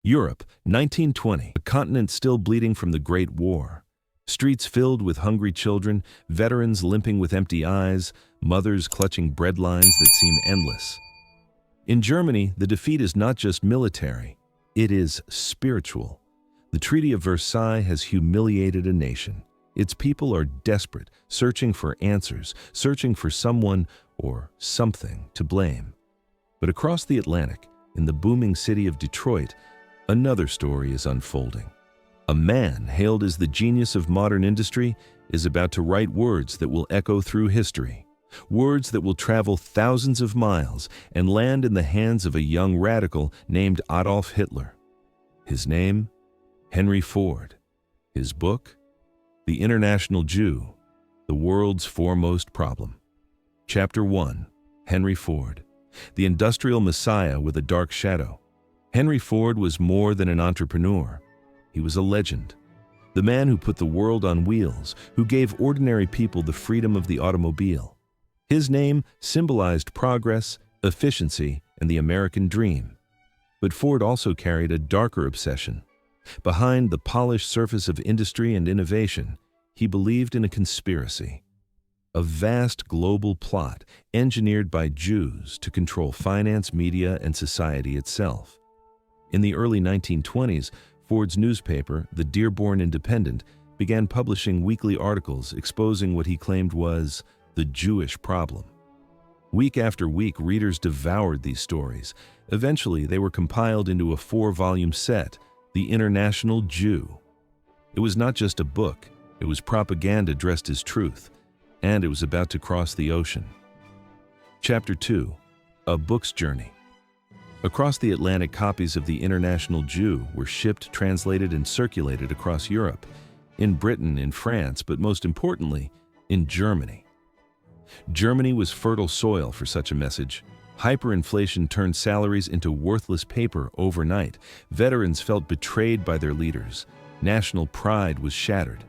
Europe, 1920, a continent still bleeding from the Great War. Streets filled with hungry children, veterans limping with empty eyes, mothers clutching bread lines that seem endless. In Germany, the defeat is not just military, it is spiritual. The Treaty of Versailles has humiliated a nation. Its people are desperate, searching for answers, searching for someone or something to blame. But across the Atlantic, in the booming city of Detroit, another story is unfolding. A man hailed as the genius of modern industry is about to write words that will echo through history. Words that will travel thousands of miles and land in the hands of a young radical named Adolf Hitler. His name? Henry Ford. His book? The International Jew, the World's Foremost Problem. Chapter 1. Henry Ford, the industrial messiah with a dark shadow. Henry Ford was more than an entrepreneur. He was a legend. The man who put the world on wheels, who gave ordinary people the freedom of the automobile. His name symbolized progress, efficiency, and the American dream. But Ford also carried a darker obsession. Behind the polished surface of industry and innovation, he believed in a conspiracy. A vast global plot engineered by Jews to control finance, media, and society itself. In the early 1920s, Ford's newspaper, the Dearborn Independent, began publishing weekly articles exposing what he claimed was the Jewish problem. Week after week, readers devoured these stories. Eventually, they were compiled into a 4-volume set, The International Jew. It was not just a book, it was propaganda dressed as truth, and it was about to cross the ocean. Chapter 2. A Book's Journey. Across the Atlantic, copies of The International Jew were shipped, translated, and circulated across Europe, in Britain, in France, but most importantly, in Germany. Germany was fertile soil for such a message. Hyperinflation turned salaries into worthless paper overnight. Veterans felt betrayed by their leaders. National pride was shattered.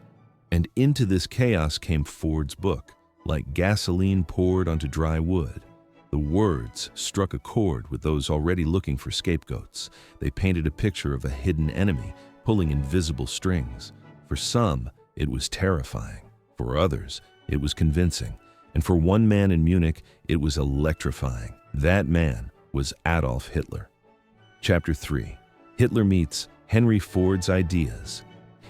And into this chaos came Ford's book, like gasoline poured onto dry wood. The words struck a chord with those already looking for scapegoats. They painted a picture of a hidden enemy, pulling invisible strings. For some, it was terrifying. For others, it was convincing. And for one man in Munich, it was electrifying. That man was Adolf Hitler. Chapter 3. Hitler meets Henry Ford's ideas.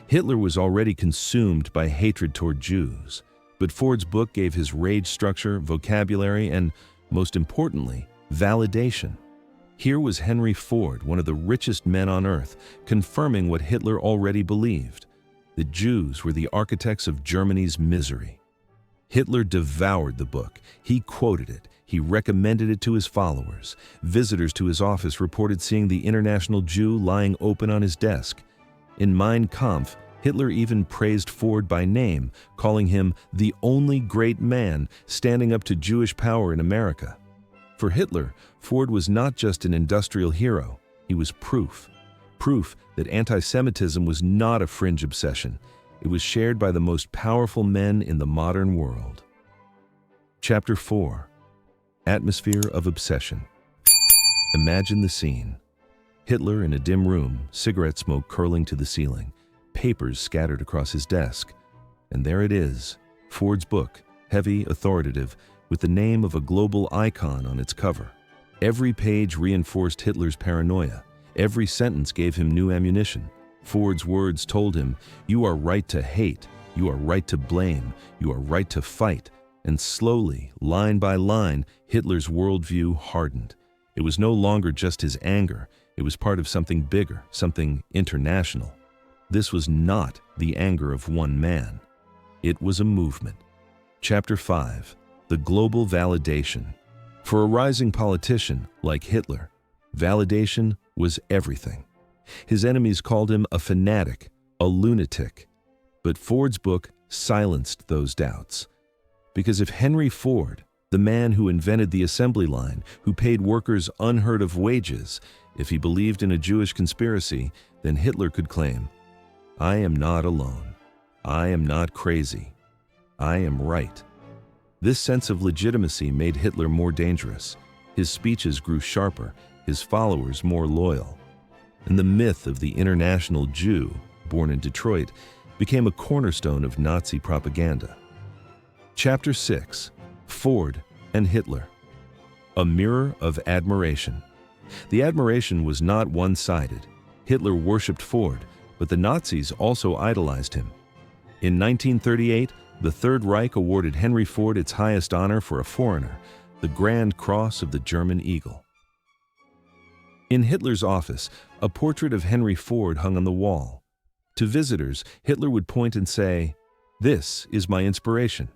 Hitler was already consumed by hatred toward Jews, but Ford's book gave his rage structure, vocabulary, and, most importantly, validation. Here was Henry Ford, one of the richest men on earth, confirming what Hitler already believed. The Jews were the architects of Germany's misery. Hitler devoured the book. He quoted it. He recommended it to his followers. Visitors to his office reported seeing the International Jew lying open on his desk. In Mein Kampf, Hitler even praised Ford by name, calling him the only great man standing up to Jewish power in America. For Hitler, Ford was not just an industrial hero, he was proof that anti-Semitism was not a fringe obsession. It was shared by the most powerful men in the modern world. Chapter 4. Atmosphere of Obsession. Imagine the scene. Hitler in a dim room, cigarette smoke curling to the ceiling, papers scattered across his desk. And there it is, Ford's book, heavy, authoritative, with the name of a global icon on its cover. Every page reinforced Hitler's paranoia. Every sentence gave him new ammunition. Ford's words told him, "You are right to hate, you are right to blame, you are right to fight." And slowly, line by line, Hitler's worldview hardened. It was no longer just his anger, it was part of something bigger, something international. This was not the anger of one man. It was a movement. Chapter 5. The Global Validation. For a rising politician like Hitler, validation was everything. His enemies called him a fanatic, a lunatic. But Ford's book silenced those doubts. Because if Henry Ford, the man who invented the assembly line, who paid workers unheard of wages, if he believed in a Jewish conspiracy, then Hitler could claim, "I am not alone. I am not crazy. I am right." This sense of legitimacy made Hitler more dangerous. His speeches grew sharper, his followers more loyal. and the myth of the international Jew, born in Detroit, became a cornerstone of Nazi propaganda. Chapter 6: Ford and Hitler. A mirror of admiration. The admiration was not one-sided. Hitler worshipped Ford, but the Nazis also idolized him. In 1938, the Third Reich awarded Henry Ford its highest honor for a foreigner, the Grand Cross of the German Eagle. In Hitler's office, a portrait of Henry Ford hung on the wall. To visitors, Hitler would point and say, "This is my inspiration."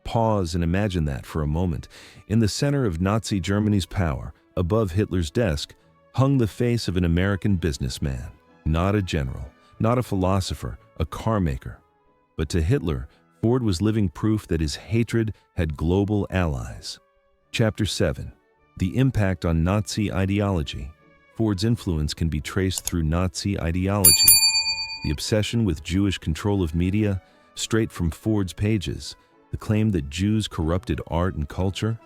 Pause and imagine that for a moment. In the center of Nazi Germany's power, above Hitler's desk, hung the face of an American businessman, not a general, not a philosopher, a car maker. But to Hitler, Ford was living proof that his hatred had global allies. Chapter 7: The impact on Nazi ideology. Ford's influence can be traced through Nazi ideology. The obsession with Jewish control of media, straight from Ford's pages, the claim that Jews corrupted art and culture.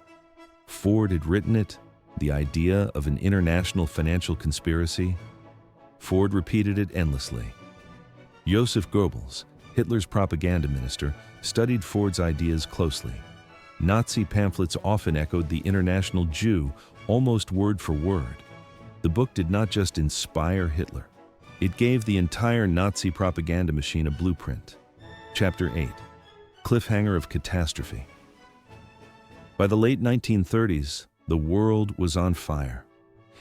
Ford had written it, the idea of an international financial conspiracy. Ford repeated it endlessly. Joseph Goebbels, Hitler's propaganda minister, studied Ford's ideas closely. Nazi pamphlets often echoed the international Jew, almost word for word. The book did not just inspire Hitler. It gave the entire Nazi propaganda machine a blueprint. Chapter 8: Cliffhanger of Catastrophe. By the late 1930s, the world was on fire,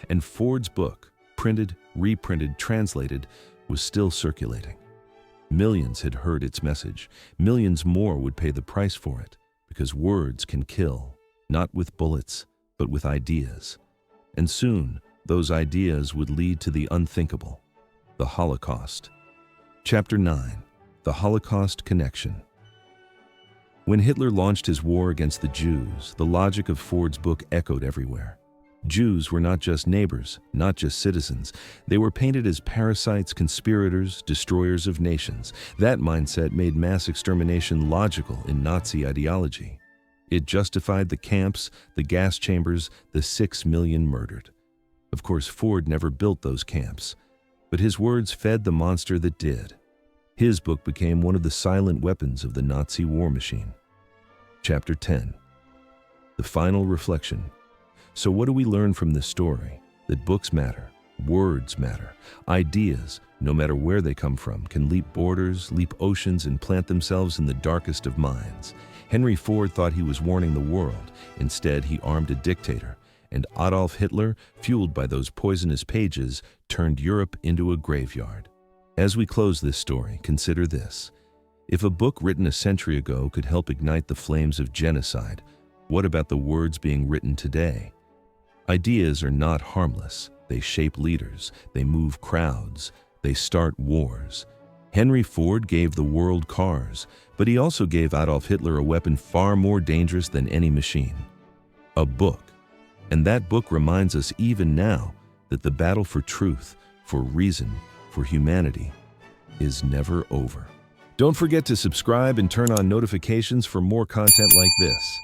and Ford's book, printed, reprinted, translated, was still circulating. Millions had heard its message. Millions more would pay the price for it, because words can kill, not with bullets, but with ideas. And soon, those ideas would lead to the unthinkable, the Holocaust. Chapter 9: The Holocaust Connection. When Hitler launched his war against the Jews, the logic of Ford's book echoed everywhere. Jews were not just neighbors, not just citizens. They were painted as parasites, conspirators, destroyers of nations. That mindset made mass extermination logical in Nazi ideology. It justified the camps, the gas chambers, the 6 million murdered. Of course, Ford never built those camps, but his words fed the monster that did. His book became one of the silent weapons of the Nazi war machine. Chapter 10: The Final Reflection. So what do we learn from this story? That books matter, words matter. Ideas, no matter where they come from, can leap borders, leap oceans, and plant themselves in the darkest of minds. Henry Ford thought he was warning the world. Instead, he armed a dictator. And Adolf Hitler, fueled by those poisonous pages, turned Europe into a graveyard. As we close this story, consider this. If a book written a century ago could help ignite the flames of genocide, what about the words being written today? Ideas are not harmless. They shape leaders. They move crowds. They start wars. Henry Ford gave the world cars, but he also gave Adolf Hitler a weapon far more dangerous than any machine: a book. And that book reminds us even now that the battle for truth, for reason, for humanity is never over. Don't forget to subscribe and turn on notifications for more content like this.